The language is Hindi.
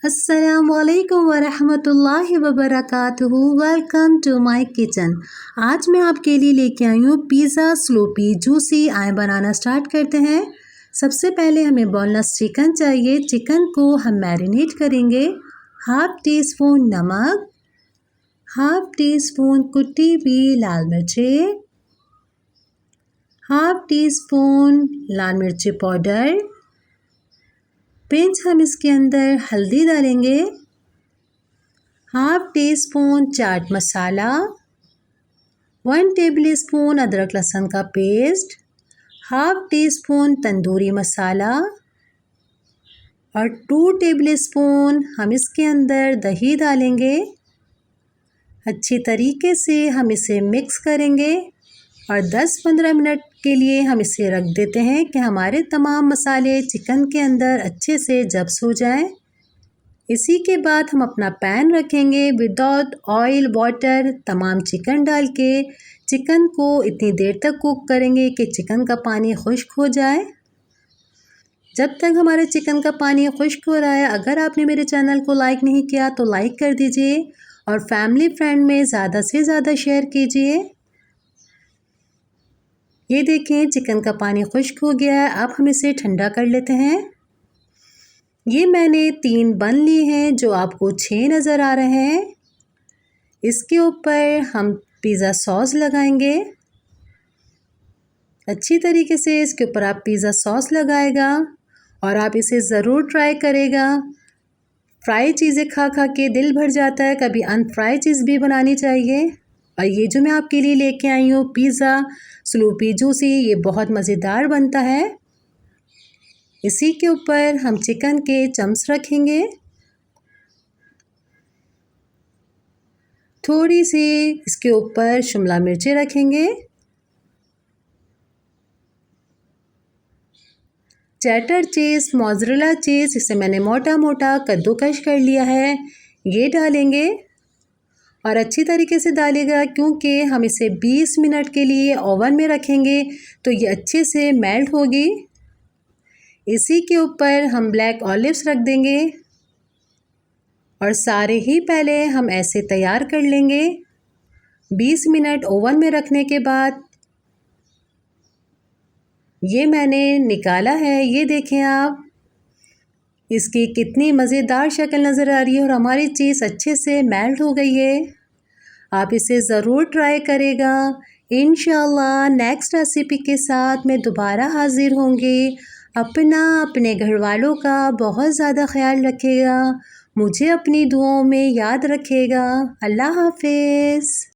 अस्सलामुअलैकुम वरहमतुल्लाहि वबरकातुहू। Welcome to my kitchen. आज मैं आपके लिए लेके आई हूँ पिज़्ज़ा स्लोपी जूसी। आए बनाना स्टार्ट करते हैं। सबसे पहले हमें बोनलेस चिकन चाहिए। चिकन को हम मैरिनेट करेंगे। हाफ टी स्पून नमक, हाफ टी स्पून कुटी हुई लाल मिर्चें, हाफ टी स्पून लाल मिर्ची पाउडर, पिंच हम इसके अंदर हल्दी डालेंगे, half teaspoon chaat masala, 1 tablespoon अदरक लहसुन का paste, half teaspoon tandoori masala और 2 टेबल स्पून हम इसके अंदर दही डालेंगे। अच्छी तरीके से हम इसे मिक्स करेंगे और 10-15 मिनट के लिए हम इसे रख देते हैं कि हमारे तमाम मसाले चिकन के अंदर अच्छे से जब्स हो जाएं। इसी के बाद हम अपना पैन रखेंगे विदाउट ऑयल वाटर। तमाम चिकन डाल के चिकन को इतनी देर तक कुक करेंगे कि चिकन का पानी खुश्क हो जाए। जब तक हमारे चिकन का पानी खुश्क हो रहा है, अगर आपने मेरे चैनल को लाइक नहीं किया तो लाइक कर दीजिए और फैमिली फ्रेंड में ज़्यादा से ज़्यादा शेयर कीजिए। ये देखें चिकन का पानी खुश्क हो गया है। अब हम इसे ठंडा कर लेते हैं। ये मैंने 3 बन लिए हैं जो आपको 6 नज़र आ रहे हैं। इसके ऊपर हम पिज़्ज़ा सॉस लगाएंगे। अच्छी तरीके से इसके ऊपर आप पिज़्ज़ा सॉस लगाएगा और आप इसे ज़रूर ट्राई करेगा। फ्राई चीज़ें खा खा के दिल भर जाता है, कभी अनफ्राई चीज़ भी बनानी चाहिए। और ये जो मैं आपके लिए लेके आई हूँ पिज़्ज़ा स्लोपी जूसी, ये बहुत मज़ेदार बनता है। इसी के ऊपर हम चिकन के चम्स रखेंगे। थोड़ी सी इसके ऊपर शिमला मिर्चें रखेंगे। चेडर चीज़, मोज़रेला चीज़, इसे मैंने मोटा मोटा कद्दूकश कर लिया है, ये डालेंगे और अच्छी तरीके से डालेगा क्योंकि हम इसे 20 मिनट के लिए ओवन में रखेंगे तो ये अच्छे से मेल्ट होगी। इसी के ऊपर हम ब्लैक ऑलिव्स रख देंगे और सारे ही पहले हम ऐसे तैयार कर लेंगे। 20 मिनट ओवन में रखने के बाद ये मैंने निकाला है। ये देखें आप, इसकी कितनी मज़ेदार शक्ल नज़र आ रही है और हमारी चीज़ अच्छे से मेल्ट हो गई है। आप इसे ज़रूर ट्राई करेगा। इंशाल्लाह नेक्स्ट रेसिपी के साथ मैं दोबारा हाज़िर होंगी। अपना अपने घर वालों का बहुत ज़्यादा ख्याल रखिएगा। मुझे अपनी दुआओं में याद रखिएगा। अल्लाह हाफ़िज़।